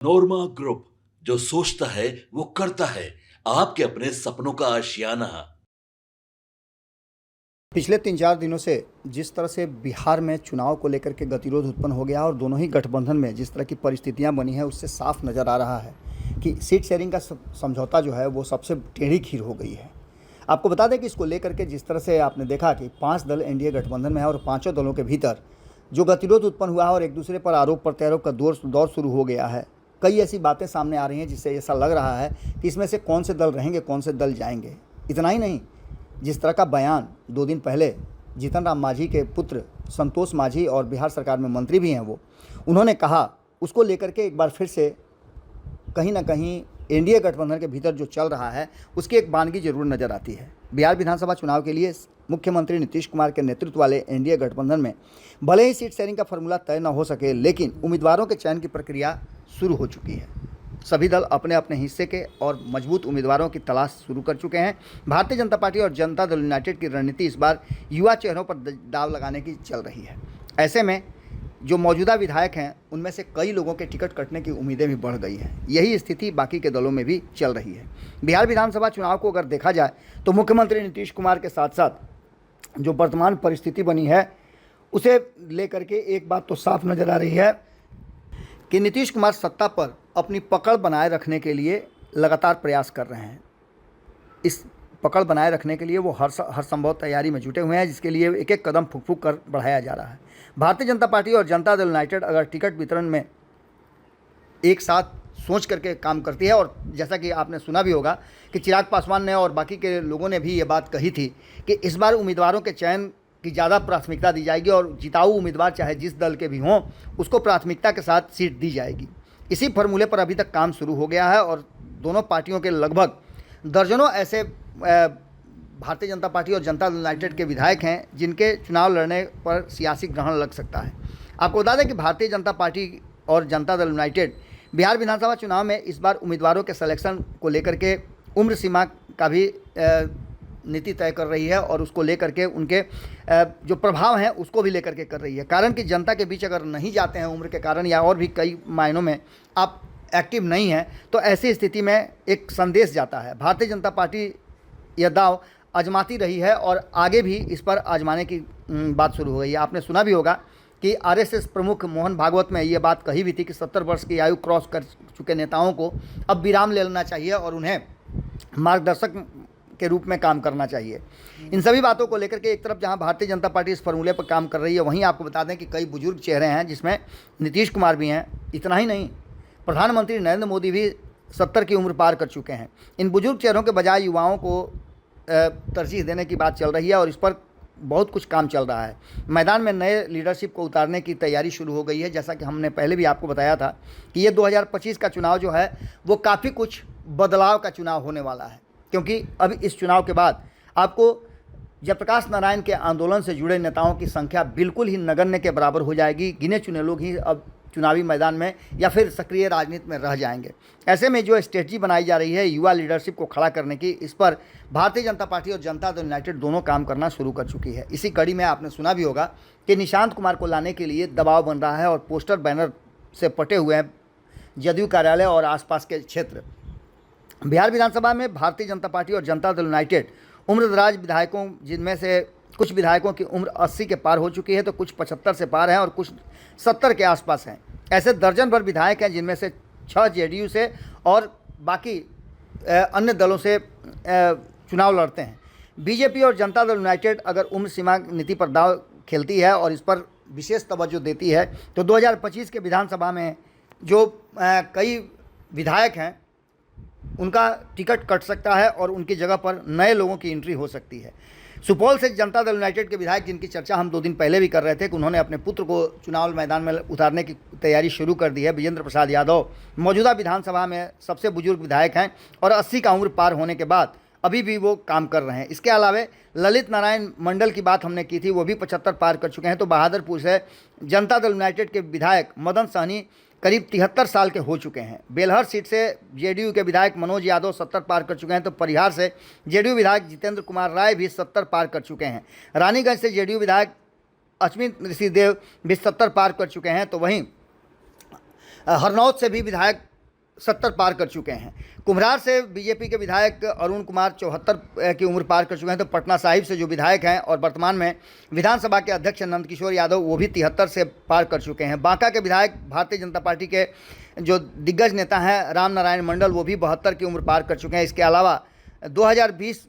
नोरमा group, जो सोचता है वो करता है। आपके अपने सपनों का आशियाना। पिछले 3-4 दिनों से जिस तरह से बिहार में चुनाव को लेकर के गतिरोध उत्पन्न हो गया और दोनों ही गठबंधन में जिस तरह की परिस्थितियां बनी हैं, उससे साफ नज़र आ रहा है कि सीट शेयरिंग का समझौता जो है वो सबसे टेढ़ी खीर हो गई है। आपको बता दें कि इसको लेकर के जिस तरह से आपने देखा कि 5 दल एनडीए गठबंधन में है और पाँचों दलों के भीतर जो गतिरोध उत्पन्न हुआ है और एक दूसरे पर आरोप प्रत्यारोप का दौर शुरू हो गया है। कई ऐसी बातें सामने आ रही हैं जिससे ऐसा लग रहा है कि इसमें से कौन से दल रहेंगे, कौन से दल जाएंगे। इतना ही नहीं, जिस तरह का बयान 2 दिन पहले जीतन राम मांझी के पुत्र संतोष मांझी और बिहार सरकार में मंत्री भी हैं उन्होंने कहा, उसको लेकर के एक बार फिर से कहीं ना कहीं एनडीए गठबंधन के भीतर जो चल रहा है उसकी एक बानगी जरूर नज़र आती है। बिहार विधानसभा चुनाव के लिए मुख्यमंत्री नीतीश कुमार के नेतृत्व वाले एनडीए गठबंधन में भले ही सीट शेयरिंग का फॉर्मूला तय न हो सके, लेकिन उम्मीदवारों के चयन की प्रक्रिया शुरू हो चुकी है। सभी दल अपने अपने हिस्से के और मजबूत उम्मीदवारों की तलाश शुरू कर चुके हैं। भारतीय जनता पार्टी और जनता दल यूनाइटेड की रणनीति इस बार युवा चेहरों पर दाव लगाने की चल रही है। ऐसे में जो मौजूदा विधायक हैं उनमें से कई लोगों के टिकट कटने की उम्मीदें भी बढ़ गई हैं। यही स्थिति बाकी के दलों में भी चल रही है। बिहार विधानसभा चुनाव को अगर देखा जाए तो मुख्यमंत्री नीतीश कुमार के साथ साथ जो वर्तमान परिस्थिति बनी है उसे लेकर के एक बात तो साफ नज़र आ रही है कि नीतीश कुमार सत्ता पर अपनी पकड़ बनाए रखने के लिए लगातार प्रयास कर रहे हैं। इस पकड़ बनाए रखने के लिए वो हर संभव तैयारी में जुटे हुए हैं, जिसके लिए एक एक कदम फूक फूक कर बढ़ाया जा रहा है। भारतीय जनता पार्टी और जनता दल यूनाइटेड अगर टिकट वितरण में एक साथ सोच करके काम करती है, और जैसा कि आपने सुना भी होगा कि चिराग पासवान ने और बाकी के लोगों ने भी ये बात कही थी कि इस बार उम्मीदवारों के चयन की ज़्यादा प्राथमिकता दी जाएगी और जिताऊ उम्मीदवार चाहे जिस दल के भी हों उसको प्राथमिकता के साथ सीट दी जाएगी। इसी फॉर्मूले पर अभी तक काम शुरू हो गया है और दोनों पार्टियों के लगभग दर्जनों ऐसे भारतीय जनता पार्टी और जनता दल यूनाइटेड के विधायक हैं जिनके चुनाव लड़ने पर सियासी ग्रहण लग सकता है। आपको बता दें कि भारतीय जनता पार्टी और जनता दल यूनाइटेड बिहार विधानसभा चुनाव में इस बार उम्मीदवारों के सिलेक्शन को लेकर के उम्र सीमा का भी नीति तय कर रही है और उसको लेकर के उनके जो प्रभाव हैं उसको भी लेकर के कर रही है। कारण कि जनता के बीच अगर नहीं जाते हैं उम्र के कारण या और भी कई मायनों में आप एक्टिव नहीं हैं तो ऐसी स्थिति में एक संदेश जाता है। भारतीय जनता पार्टी यह दाव आजमाती रही है और आगे भी इस पर आजमाने की बात शुरू हो गई है। आपने सुना भी होगा कि आरएसएस प्रमुख मोहन भागवत में ये बात कही भी थी कि 70 वर्ष की आयु क्रॉस कर चुके नेताओं को अब विराम ले लेना चाहिए और उन्हें मार्गदर्शक के रूप में काम करना चाहिए। इन सभी बातों को लेकर के एक तरफ जहां भारतीय जनता पार्टी इस फॉर्मूले पर काम कर रही है, वहीं आपको बता दें कि कई बुजुर्ग चेहरे हैं जिसमें नीतीश कुमार भी हैं। इतना ही नहीं, प्रधानमंत्री नरेंद्र मोदी भी 70 की उम्र पार कर चुके हैं। इन बुजुर्ग चेहरों के बजाय युवाओं को तरजीह देने की बात चल रही है और इस पर बहुत कुछ काम चल रहा है। मैदान में नए लीडरशिप को उतारने की तैयारी शुरू हो गई है। जैसा कि हमने पहले भी आपको बताया था कि ये 2025 का चुनाव जो है वो काफ़ी कुछ बदलाव का चुनाव होने वाला है, क्योंकि अब इस चुनाव के बाद आपको जयप्रकाश नारायण के आंदोलन से जुड़े नेताओं की संख्या बिल्कुल ही नगण्य के बराबर हो जाएगी। गिने चुने लोग ही अब चुनावी मैदान में या फिर सक्रिय राजनीति में रह जाएंगे। ऐसे में जो स्ट्रेटजी बनाई जा रही है युवा लीडरशिप को खड़ा करने की, इस पर भारतीय जनता पार्टी और जनता दल यूनाइटेड दोनों काम करना शुरू कर चुकी है। इसी कड़ी में आपने सुना भी होगा कि निशांत कुमार को लाने के लिए दबाव बन रहा है और पोस्टर बैनर से पटे हुए हैं जदयू कार्यालय और आसपास के क्षेत्र। बिहार विधानसभा में भारतीय जनता पार्टी और जनता दल यूनाइटेड उम्रदराज विधायकों, जिनमें से कुछ विधायकों की उम्र 80 के पार हो चुकी है तो कुछ 75 से पार हैं और कुछ 70 के आसपास हैं। ऐसे दर्जन भर विधायक हैं जिनमें से 6 जेडीयू से और बाकी अन्य दलों से चुनाव लड़ते हैं। बीजेपी और जनता दल यूनाइटेड अगर उम्र सीमा नीति पर दाव खेलती है और इस पर विशेष तवज्जो देती है तो 2025 के विधानसभा में जो कई विधायक हैं उनका टिकट कट सकता है और उनकी जगह पर नए लोगों की एंट्री हो सकती है। सुपौल से जनता दल यूनाइटेड के विधायक, जिनकी चर्चा हम 2 दिन पहले भी कर रहे थे कि उन्होंने अपने पुत्र को चुनाव मैदान में उतारने की तैयारी शुरू कर दी है, विजेंद्र प्रसाद यादव मौजूदा विधानसभा में सबसे बुजुर्ग विधायक हैं और 80 का उम्र पार होने के बाद अभी भी वो काम कर रहे हैं। इसके अलावा ललित नारायण मंडल की बात हमने की थी, वो भी 75 पार कर चुके हैं। तो बहादुरपुर से जनता दल यूनाइटेड के विधायक मदन सहनी करीब 73 साल के हो चुके हैं। बेलहर सीट से जेडीयू के विधायक मनोज यादव 70 पार कर चुके हैं। तो परिहार से जेडीयू विधायक जितेंद्र कुमार राय भी 70 पार कर चुके हैं। रानीगंज से जेडीयू विधायक अश्विन ऋषिदेव भी 70 पार कर चुके हैं। तो वहीं हरनौत से भी विधायक 70 पार कर चुके हैं। कुम्हरार से बीजेपी के विधायक अरुण कुमार 74 की उम्र पार कर चुके हैं। तो पटना साहिब से जो विधायक हैं और वर्तमान में विधानसभा के अध्यक्ष नंदकिशोर यादव, वो भी 73 से पार कर चुके हैं। बांका के विधायक भारतीय जनता पार्टी के जो दिग्गज नेता हैं राम नारायण मंडल, वो भी 72 की उम्र पार कर चुके हैं। इसके अलावा 2020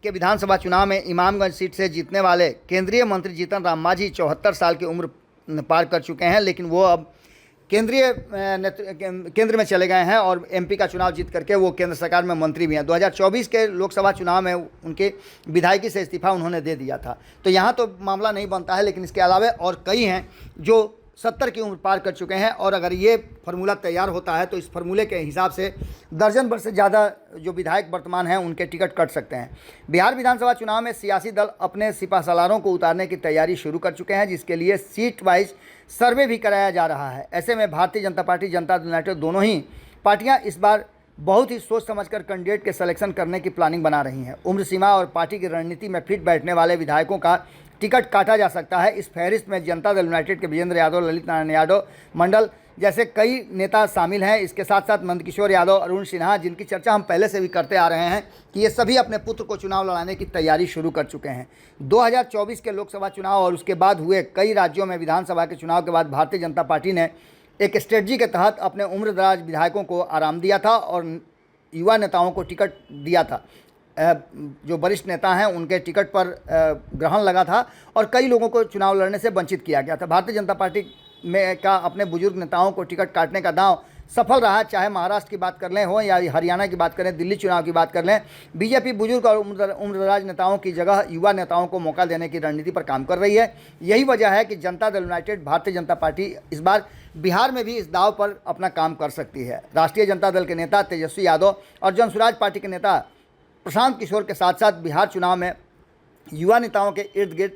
के विधानसभा चुनाव में इमामगंज सीट से जीतने वाले केंद्रीय मंत्री जीतन राम मांझी 74 साल की उम्र पार कर चुके हैं, लेकिन वो अब केंद्र में चले गए हैं और एमपी का चुनाव जीत करके वो केंद्र सरकार में मंत्री भी हैं। 2024 के लोकसभा चुनाव में उनके विधायकी से इस्तीफा उन्होंने दे दिया था। तो यहाँ तो मामला नहीं बनता है, लेकिन इसके अलावा और कई हैं जो 70 की उम्र पार कर चुके हैं। और अगर ये फार्मूला तैयार होता है तो इस फार्मूले के हिसाब से दर्जन भर से ज़्यादा जो विधायक वर्तमान हैं उनके टिकट कट सकते हैं। बिहार विधानसभा चुनाव में सियासी दल अपने सिपाहसालारों को उतारने की तैयारी शुरू कर चुके हैं, जिसके लिए सीट वाइज सर्वे भी कराया जा रहा है। ऐसे में भारतीय जनता पार्टी, जनता दल यूनाइटेड दोनों ही पार्टियां इस बार बहुत ही सोच समझकर कैंडिडेट के सिलेक्शन करने की प्लानिंग बना रही हैं। उम्र सीमा और पार्टी की रणनीति में फिट बैठने वाले विधायकों का टिकट काटा जा सकता है। इस फहरिस्त में जनता दल यूनाइटेड के विजेंद्र यादव, ललित नारायण यादव मंडल जैसे कई नेता शामिल हैं। इसके साथ साथ नंदकिशोर यादव, अरुण सिन्हा, जिनकी चर्चा हम पहले से भी करते आ रहे हैं कि ये सभी अपने पुत्र को चुनाव लड़ाने की तैयारी शुरू कर चुके हैं। 2024 के लोकसभा चुनाव और उसके बाद हुए कई राज्यों में विधानसभा के चुनाव के बाद भारतीय जनता पार्टी ने एक स्ट्रेटजी के तहत अपने उम्रदराज विधायकों को आराम दिया था और युवा नेताओं को टिकट दिया था। जो वरिष्ठ नेता हैं उनके टिकट पर ग्रहण लगा था और कई लोगों को चुनाव लड़ने से वंचित किया गया था। भारतीय जनता पार्टी में का अपने बुजुर्ग नेताओं को टिकट काटने का दांव सफल रहा, चाहे महाराष्ट्र की बात कर लें हो या हरियाणा की बात करें, दिल्ली चुनाव की बात कर लें। बीजेपी बुजुर्ग और उम्रदराज नेताओं की जगह युवा नेताओं को मौका देने की रणनीति पर काम कर रही है। यही वजह है कि जनता दल यूनाइटेड, भारतीय जनता पार्टी इस बार बिहार में भी इस दाव पर अपना काम कर सकती है। राष्ट्रीय जनता दल के नेता तेजस्वी यादव और जनसुराज पार्टी के नेता प्रशांत किशोर के साथ साथ बिहार चुनाव में युवा नेताओं के इर्द गिर्द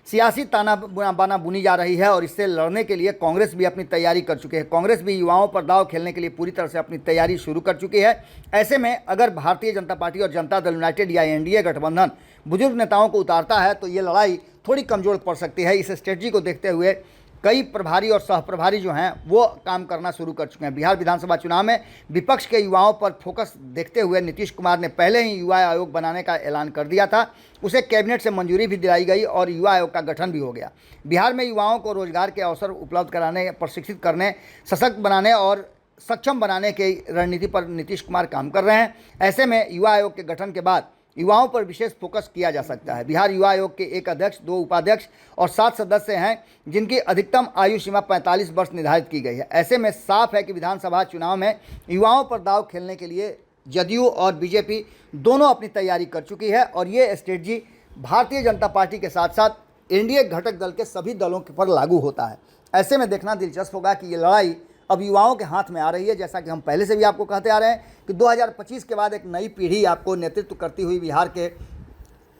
सियासी ताना बाना बुनी जा रही है और इससे लड़ने के लिए कांग्रेस भी अपनी तैयारी कर चुकी है। कांग्रेस भी युवाओं पर दाव खेलने के लिए पूरी तरह से अपनी तैयारी शुरू कर चुकी है। ऐसे में अगर भारतीय जनता पार्टी और जनता दल यूनाइटेड या एनडीए गठबंधन बुजुर्ग नेताओं को उतारता है तो ये लड़ाई थोड़ी कमज़ोर पड़ सकती है। इस स्ट्रेटजी को देखते हुए कई प्रभारी और सहप्रभारी जो हैं वो काम करना शुरू कर चुके हैं। बिहार विधानसभा चुनाव में विपक्ष के युवाओं पर फोकस देखते हुए नीतीश कुमार ने पहले ही युवा आयोग बनाने का ऐलान कर दिया था। उसे कैबिनेट से मंजूरी भी दिलाई गई और युवा आयोग का गठन भी हो गया। बिहार में युवाओं को रोजगार के अवसर उपलब्ध कराने, प्रशिक्षित करने, सशक्त बनाने और सक्षम बनाने की रणनीति पर नीतीश कुमार काम कर रहे हैं। ऐसे में युवा आयोग के गठन के बाद युवाओं पर विशेष फोकस किया जा सकता है। बिहार युवा आयोग के 1 अध्यक्ष, 2 उपाध्यक्ष और 7 सदस्य हैं, जिनकी अधिकतम आयु सीमा 45 वर्ष निर्धारित की गई है। ऐसे में साफ है कि विधानसभा चुनाव में युवाओं पर दाव खेलने के लिए जदयू और बीजेपी दोनों अपनी तैयारी कर चुकी है और ये स्ट्रेटजी भारतीय जनता पार्टी के साथ साथ एनडीए घटक दल के सभी दलों पर लागू होता है। ऐसे में देखना दिलचस्प होगा कि ये लड़ाई अब युवाओं के हाथ में आ रही है। जैसा कि हम पहले से भी आपको कहते आ रहे हैं कि 2025 के बाद एक नई पीढ़ी आपको नेतृत्व करती हुई बिहार के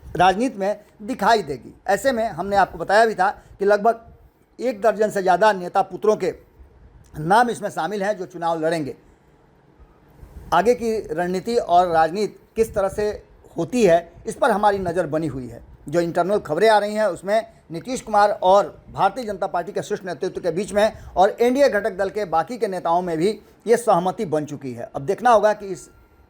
राजनीति में दिखाई देगी। ऐसे में हमने आपको बताया भी था कि लगभग 1 दर्जन से ज़्यादा नेता पुत्रों के नाम इसमें शामिल हैं जो चुनाव लड़ेंगे। आगे की रणनीति और राजनीति किस तरह से होती है इस पर हमारी नज़र बनी हुई है। जो इंटरनल खबरें आ रही हैं उसमें नीतीश कुमार और भारतीय जनता पार्टी के शीर्ष नेतृत्व के बीच में और एनडीए घटक दल के बाकी के नेताओं में भी ये सहमति बन चुकी है। अब देखना होगा कि इस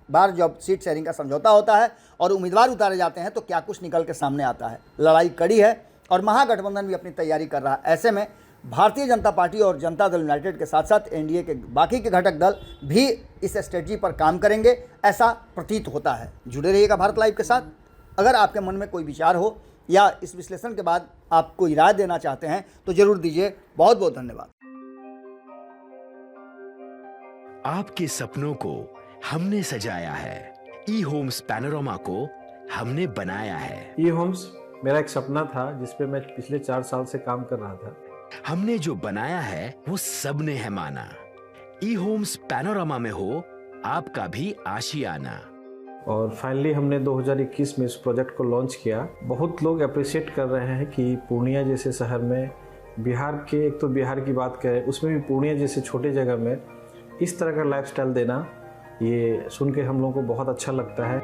बार जब सीट शेयरिंग का समझौता होता है और उम्मीदवार उतारे जाते हैं तो क्या कुछ निकल के सामने आता है। लड़ाई कड़ी है और महागठबंधन भी अपनी तैयारी कर रहा है। ऐसे में भारतीय जनता पार्टी और जनता दल यूनाइटेड के साथ साथ एनडीए के बाकी के घटक दल भी इस स्ट्रेटजी पर काम करेंगे, ऐसा प्रतीत होता है। जुड़े रहिएगा भारत लाइव के साथ। अगर आपके मन में कोई विचार हो या इस विश्लेषण के बाद आप कोई राय देना चाहते हैं तो जरूर दीजिए। बहुत बहुत धन्यवाद। आपके सपनों को हमने सजाया है, ई होम्स पैनोरामा को हमने बनाया है। ई होम्स मेरा एक सपना था जिस पे मैं पिछले 4 साल से काम कर रहा था। हमने जो बनाया है वो सबने है माना। ई होम्स पैनोरामा में हो आपका भी आशियाना। और फाइनली हमने 2021 में इस प्रोजेक्ट को लॉन्च किया। बहुत लोग अप्रिशिएट कर रहे हैं कि पूर्णिया जैसे शहर में, बिहार के, एक तो बिहार की बात करें उसमें भी पूर्णिया जैसे छोटे जगह में इस तरह का लाइफस्टाइल देना, ये सुन के हम लोगों को बहुत अच्छा लगता है।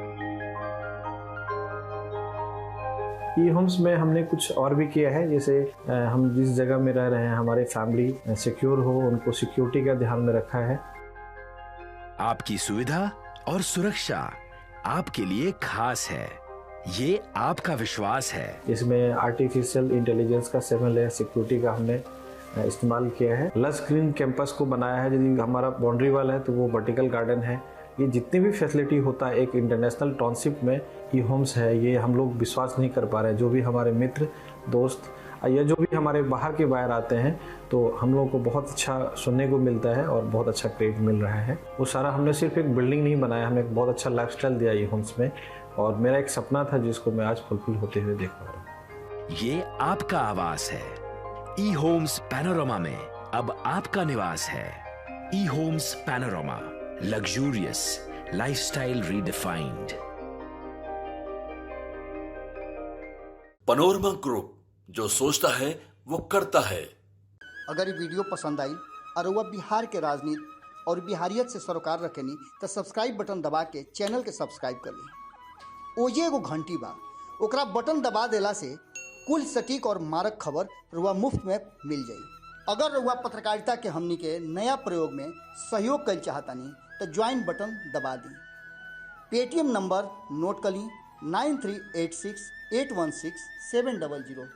ई होम्स में हमने कुछ और भी किया है, जैसे हम जिस जगह में रह रहे हैं हमारे फैमिली सिक्योर हो, उनको सिक्योरिटी का ध्यान में रखा है। आपकी सुविधा और सुरक्षा आपके लिए खास है। ये आपका विश्वास है। इसमें आर्टिफिशियल इंटेलिजेंस का 7 लेयर सिक्योरिटी का हमने इस्तेमाल किया है। लस ग्रीन कैंपस को बनाया है। यदि हमारा बाउंड्री वाल है तो वो वर्टिकल गार्डन है। ये जितनी भी फैसिलिटी होता है एक इंटरनेशनल टाउनशिप में ई होम्स है, ये हम लोग विश्वास नहीं कर पा रहे हैं। जो भी हमारे मित्र दोस्त या जो भी हमारे बाहर के बाहर आते हैं तो हम लोगों को बहुत अच्छा सुनने को मिलता है और बहुत अच्छा क्रेडिट मिल रहा है। वो सारा हमने सिर्फ एक बिल्डिंग नहीं बनाया, हमें एक बहुत अच्छा लाइफस्टाइल दिया ई होम्स में, और मेरा एक सपना था जिसको मैं आज फुलफिल होते हुए देख पा रहा हूँ। ये आपका आवास है। ई होम्स पैनोरामा में अब आपका निवास है। E Homes Panorama, luxurious lifestyle redefined. Panorama group, जो सोचता है वो करता है। अगर ये वीडियो पसंद आई और वह बिहार के राजनीति और बिहारियत से सरोकार रखेनी तो सब्सक्राइब बटन दबा के चैनल के सब्सक्राइब कर ली। ओजे एगो घंटी बा, ओकरा बटन दबा देला से कुल सटीक और मारक खबर रुआ मुफ्त में मिल जाई। अगर रुआ पत्रकारिता के हमनी के नया प्रयोग में सहयोग कर चाहतानी तो ज्वाइन बटन दबा दी। पेटीएम नंबर नोट कर ली 9386816700।